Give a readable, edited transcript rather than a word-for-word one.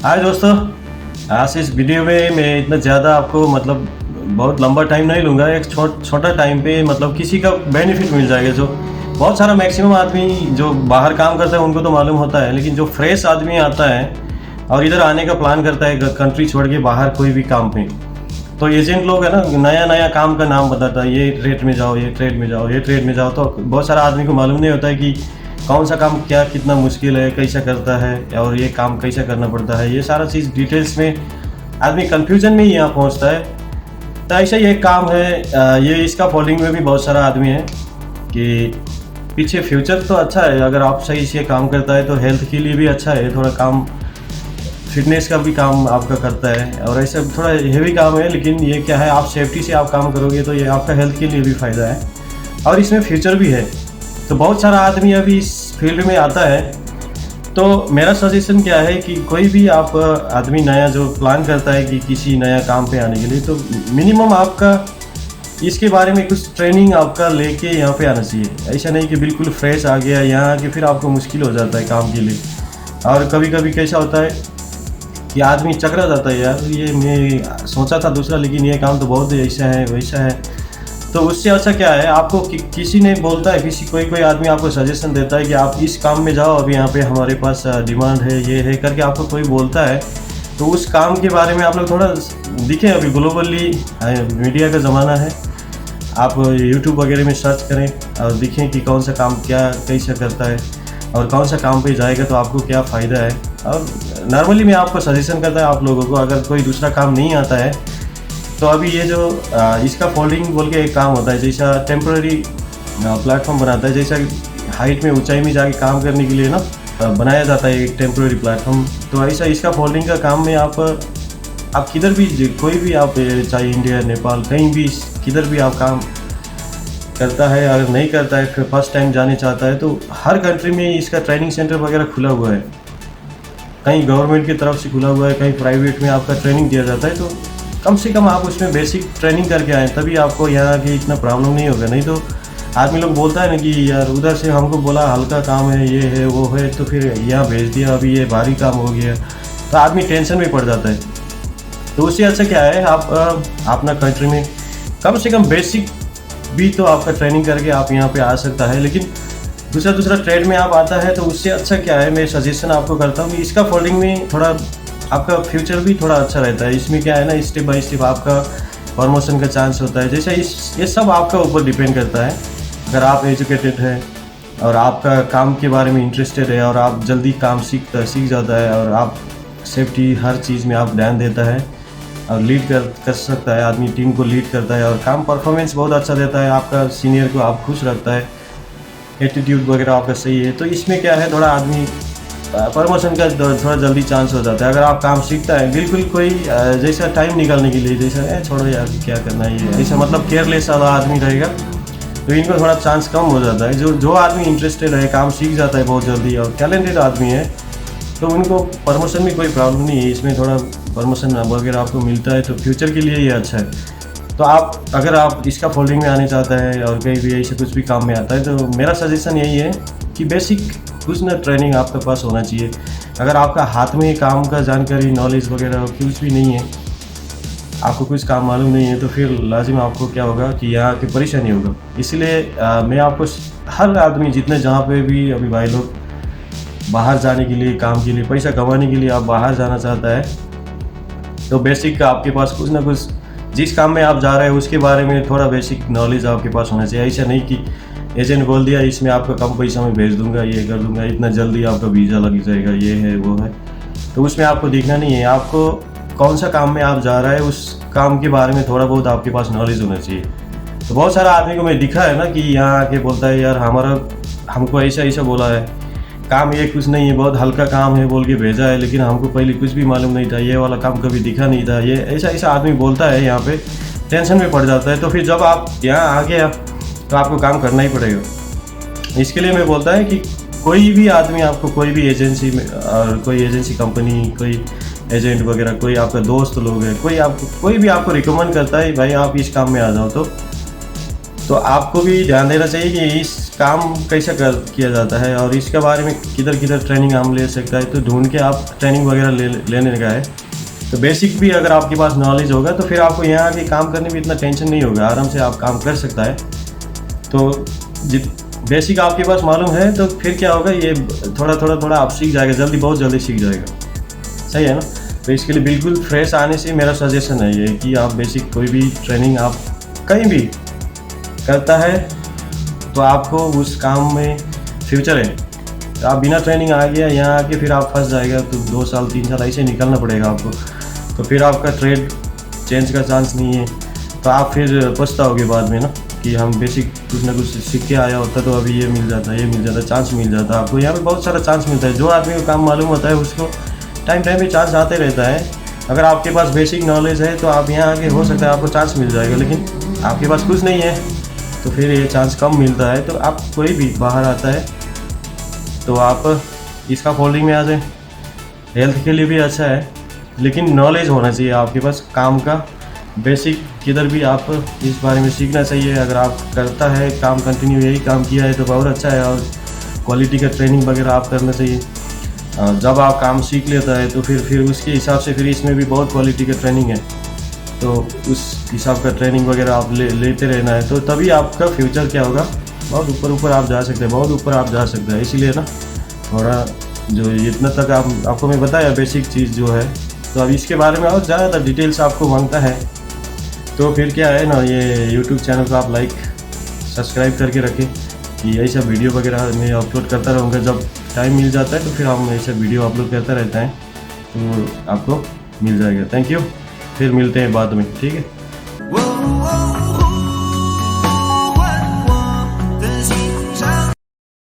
हाय दोस्तों। आज इस वीडियो में मैं इतना ज़्यादा आपको बहुत लंबा टाइम नहीं लूँगा। एक छोटा टाइम पे किसी का बेनिफिट मिल जाएगा। जो बहुत सारा मैक्सिमम आदमी जो बाहर काम करता है उनको तो मालूम होता है, लेकिन जो फ्रेश आदमी आता है और इधर आने का प्लान करता है कंट्री छोड़ के बाहर कोई भी काम पे, तो एजेंट लोग है ना नया नया काम का नाम बताता है, ये ट्रेड में जाओ, ये ट्रेड में जाओ, ये ट्रेड में जाओ। तो बहुत सारा आदमी को मालूम नहीं होता है कि कौन सा काम क्या कितना मुश्किल है, कैसा करता है और ये काम कैसा करना पड़ता है। ये सारा चीज़ डिटेल्स में आदमी कंफ्यूजन में ही यहाँ पहुँचता है। तो ऐसा ही एक काम है। ये इसका फॉलोइंग में भी बहुत सारा आदमी है कि पीछे फ्यूचर तो अच्छा है, अगर आप सही से काम करता है तो हेल्थ के लिए भी अच्छा है, थोड़ा काम फिटनेस का भी काम आपका करता है और ऐसा थोड़ा हेवी काम है, लेकिन ये क्या है, आप सेफ्टी से आप काम करोगे तो ये आपका हेल्थ के लिए भी फ़ायदा है और इसमें फ्यूचर भी है। तो बहुत सारा आदमी अभी इस फील्ड में आता है। तो मेरा सजेशन क्या है कि कोई भी आप आदमी नया जो प्लान करता है कि किसी नया काम पे आने के लिए, तो मिनिमम आपका इसके बारे में कुछ ट्रेनिंग आपका लेके यहाँ पे आना चाहिए। ऐसा नहीं कि बिल्कुल फ्रेश आ गया यहाँ आके फिर आपको मुश्किल हो जाता है काम के लिए। और कभी कभी कैसा होता है कि आदमी चकरा जाता है, यार ये मैं सोचा था दूसरा, लेकिन ये काम तो बहुत ऐसा है वैसा है। तो उससे अच्छा क्या है, आपको किसी ने बोलता है, कोई आदमी आपको सजेशन देता है कि आप इस काम में जाओ, अभी यहाँ पे हमारे पास डिमांड है, ये है करके आपको कोई बोलता है, तो उस काम के बारे में आप लोग थोड़ा दिखें। अभी ग्लोबली मीडिया का ज़माना है, आप यूट्यूब वगैरह में सर्च करें और दिखें कि कौन सा काम क्या कैसा करता है और कौन सा काम पे जाएगा तो आपको क्या फ़ायदा है। और नॉर्मली मैं आपको सजेशन करता है आप लोगों को, अगर कोई दूसरा काम नहीं आता है तो अभी ये जो इसका फोल्डिंग बोल के एक काम होता है, जैसा टेम्प्रेरी प्लेटफॉर्म बनाता है, जैसा हाइट में ऊंचाई में जाके काम करने के लिए ना बनाया जाता है एक टेम्प्रेरी प्लेटफॉर्म। तो ऐसा इसका फोल्डिंग का काम में आप किधर भी कोई भी आप चाहे इंडिया नेपाल कहीं भी किधर भी आप काम करता है, अगर नहीं करता है फर्स्ट टाइम जाने चाहता है, तो हर कंट्री में इसका ट्रेनिंग सेंटर वगैरह खुला हुआ है। कहीं गवर्नमेंट की तरफ से खुला हुआ है, कहीं प्राइवेट में आपका ट्रेनिंग दिया जाता है। तो कम से कम आप उसमें बेसिक ट्रेनिंग करके आएँ, तभी आपको यहाँ की इतना प्रॉब्लम नहीं होगा। नहीं तो आदमी लोग बोलता है ना कि यार उधर से हमको बोला हल्का काम है, ये है वो है, तो फिर यहाँ भेज दिया, अभी ये भारी काम हो गया, तो आदमी टेंशन में पड़ जाता है। तो उससे अच्छा क्या है, आप अपना कंट्री में कम से कम बेसिक भी तो आपका ट्रेनिंग करके आप यहाँ पे आ सकता है। लेकिन दूसरा ट्रेड में आप आता है तो उससे अच्छा क्या है, मैं सजेशन आपको करता हूँ कि इसका फोल्डिंग में थोड़ा आपका फ्यूचर भी थोड़ा अच्छा रहता है। इसमें क्या है ना, स्टेप बाय स्टेप आपका प्रमोशन का चांस होता है। जैसे ये सब आपका ऊपर डिपेंड करता है। अगर आप एजुकेटेड है और आपका काम के बारे में इंटरेस्टेड है और आप जल्दी काम सीख जाता है और आप सेफ्टी हर चीज़ में आप ध्यान देता है और लीड कर सकता है, आदमी टीम को लीड करता है और काम परफॉर्मेंस बहुत अच्छा देता है, आपका सीनियर को आप खुश रखता है, एटीट्यूड वगैरह आपका सही है, तो इसमें क्या है, थोड़ा आदमी प्रमोशन का थोड़ा जल्दी चांस हो जाता है। अगर आप काम सीखता है बिल्कुल कोई जैसा टाइम निकालने के लिए, जैसा छोड़ो यार क्या करना है, ये ऐसा केयरलेस वाला आदमी रहेगा, तो इनको थोड़ा चांस कम हो जाता है। जो आदमी इंटरेस्टेड है, काम सीख जाता है बहुत जल्दी और टैलेंटेड आदमी है, तो उनको प्रमोशन में कोई प्रॉब्लम नहीं है। इसमें थोड़ा प्रमोशन वगैरह आपको मिलता है, तो फ्यूचर के लिए ये अच्छा है। तो अगर आप इसका फोल्डिंग में आने चाहता है और कहीं भी ऐसे कुछ भी काम में आता है, तो मेरा सजेशन यही है कि बेसिक कुछ ना ट्रेनिंग आपके पास होना चाहिए। अगर आपका हाथ में काम का जानकारी नॉलेज वगैरह कुछ भी नहीं है, आपको कुछ काम मालूम नहीं है, तो फिर लाजिम आपको क्या होगा कि यहाँ की परेशानी होगा। इसलिए मैं आपको हर आदमी जितने जहाँ पे भी अभी भाई लोग बाहर जाने के लिए, काम के लिए, पैसा कमाने के लिए आप बाहर जाना चाहता है, तो बेसिक आपके पास कुछ ना कुछ जिस काम में आप जा रहे हैं उसके बारे में थोड़ा बेसिक नॉलेज आपके पास होना चाहिए। ऐसा नहीं कि एजेंट बोल दिया इसमें आपका कम पैसा में भेज दूंगा, ये कर दूंगा, इतना जल्दी आपका वीज़ा लग जाएगा, ये है वो है, तो उसमें आपको देखना नहीं है। आपको कौन सा काम में आप जा रहे हैं उस काम के बारे में थोड़ा बहुत आपके पास नॉलेज होना चाहिए। तो बहुत सारा आदमी को मैं दिखा है ना कि यहाँ आके बोलता है यार हमको ऐसा बोला है, काम ये कुछ नहीं है, बहुत हल्का काम है बोल के भेजा है, लेकिन हमको पहले कुछ भी मालूम नहीं था, ये वाला काम कभी दिखा नहीं था, ये ऐसा आदमी बोलता है, यहाँ पे टेंशन में पड़ जाता है। तो फिर जब आप यहाँ आ गया तो आपको काम करना ही पड़ेगा। इसके लिए मैं बोलता है कि कोई भी आदमी आपको कोई भी एजेंसी में और कोई एजेंसी कंपनी, कोई एजेंट वगैरह, कोई आपका दोस्त लोग है, कोई भी आपको रिकमेंड करता है भाई आप इस काम में आ जाओ, तो तो आपको भी ध्यान देना चाहिए कि इस काम कैसे किया जाता है और इसके बारे में किधर किधर ट्रेनिंग हम ले सकता है, तो ढूंढ के आप ट्रेनिंग वगैरह लेने का है। तो बेसिक भी अगर आपके पास नॉलेज होगा तो फिर आपको यहाँ आके काम करने में इतना टेंशन नहीं होगा, आराम से आप काम कर सकता है। तो बेसिक आपके पास मालूम है तो फिर क्या होगा, ये थोड़ा आप सीख जाएगा जल्दी, बहुत जल्दी सीख जाएगा। सही है ना। तो इसके लिए बिल्कुल फ्रेश आने से मेरा सजेशन है ये कि आप बेसिक कोई भी ट्रेनिंग आप कहीं भी करता है तो आपको उस काम में फ्यूचर है। तो आप बिना ट्रेनिंग आ गया यहाँ आके फिर आप फंस जाएगा, तो 2 साल 3 साल ऐसे निकलना पड़ेगा आपको। तो फिर आपका ट्रेड चेंज का चांस नहीं है, तो आप फिर पछताओगे बाद में ना कि हम बेसिक कुछ ना कुछ सीख के आया होता तो अभी ये मिल जाता, ये मिल जाता, चांस मिल जाता आपको। यहाँ पे बहुत सारा चांस मिलता है, जो आदमी को काम मालूम होता है उसको टाइम पे चांस आते रहता है। अगर आपके पास बेसिक नॉलेज है तो आप यहाँ आके हो सकता है आपको चांस मिल जाएगा, लेकिन आपके पास कुछ नहीं है तो फिर ये चांस कम मिलता है। तो आप कोई भी बाहर आता है तो आप इसका फोल्डिंग में आ जाए, हेल्थ के लिए भी अच्छा है, लेकिन नॉलेज होना चाहिए आपके पास काम का। बेसिक किधर भी आप इस बारे में सीखना चाहिए। अगर आप करता है काम कंटिन्यू यही काम किया है तो बहुत अच्छा है, और क्वालिटी का ट्रेनिंग वगैरह आप करना चाहिए। जब आप काम सीख लेता है तो फिर उसके हिसाब से फिर इसमें भी बहुत क्वालिटी का ट्रेनिंग है, तो उस हिसाब का ट्रेनिंग वगैरह आप लेते रहना है। तो तभी आपका फ्यूचर क्या होगा, बहुत ऊपर आप जा सकते हैं, बहुत ऊपर आप जा सकते हैं। इसीलिए ना थोड़ा जो इतना तक आपको मैं बताया बेसिक चीज़ जो है, तो अब इसके बारे में और ज़्यादा डिटेल्स आपको मांगता है तो फिर क्या है ना, ये यूट्यूब चैनल को आप लाइक सब्सक्राइब करके रखें कि ऐसा वीडियो वगैरह मैं अपलोड करता रहूँगा। जब टाइम मिल जाता है तो फिर हम ऐसा वीडियो अपलोड करता रहता है, तो आपको मिल जाएगा। थैंक यू, फिर मिलते हैं बाद में, ठीक है।